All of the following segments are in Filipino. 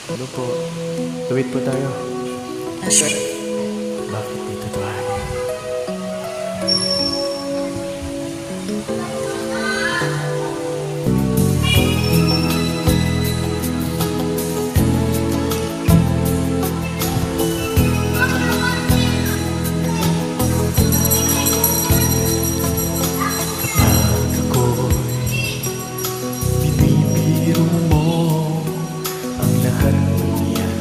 Ano po? Tuwid po tayo. Sure. Bakit dito tayo? Kapag ako'y binibiro mo ang lahat ng yan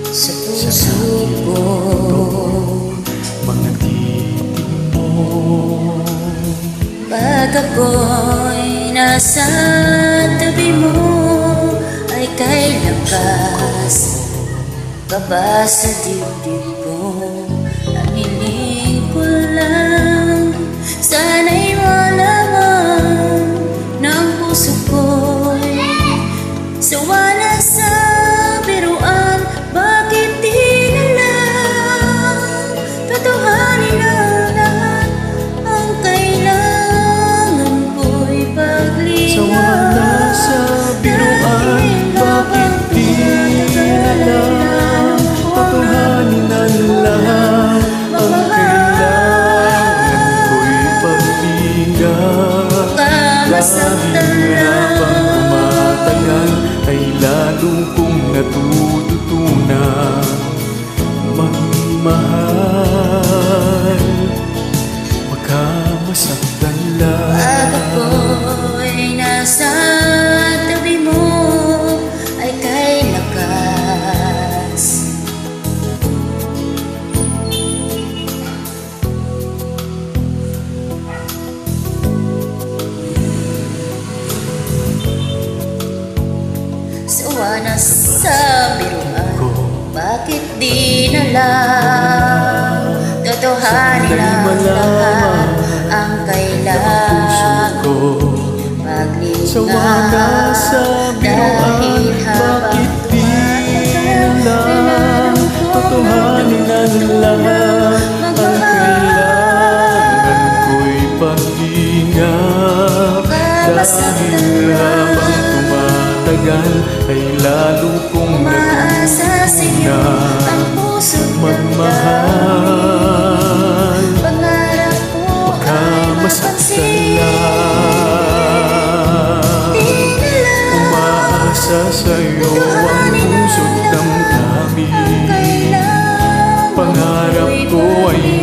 Sa puso ko, mga titig mo. pag ako'y nasa tabi mo, ay kay lakas ka ba sa dibdib ko? Ang hiling ko lang, sana'y malaman ng puso ko'y sawa na sa biruan. Bakit di na lang totohanin ang lahat? Ang kailangan ko'y Sawa na sa biruan, bakit di na lang totohanin ang lahat? Ang kailangan ko'y pagtinggan. masaktan Dahil habang tumatagal ay lalo kong natututunan magmahal. Magkamasaktan lang. Pag ako'y nasa tabi mo, ay kay lakas sawa na sa biruan. Bakit di na lang totohanin ang lahat? Ang kailangan Ko sawa na sa biruan, bakit di na lang totohanin ang lahat? Ang kailangan ko'y pag-ingat. Dahil habang tumatagal ay lalo kong umaasa sa'yo ang puso't magmahal. pangarap ko ay Masaktan mapansin. lang. Di na lang Umaasa sa'yo ang puso't damdamin. kailangan Pangarap ko ay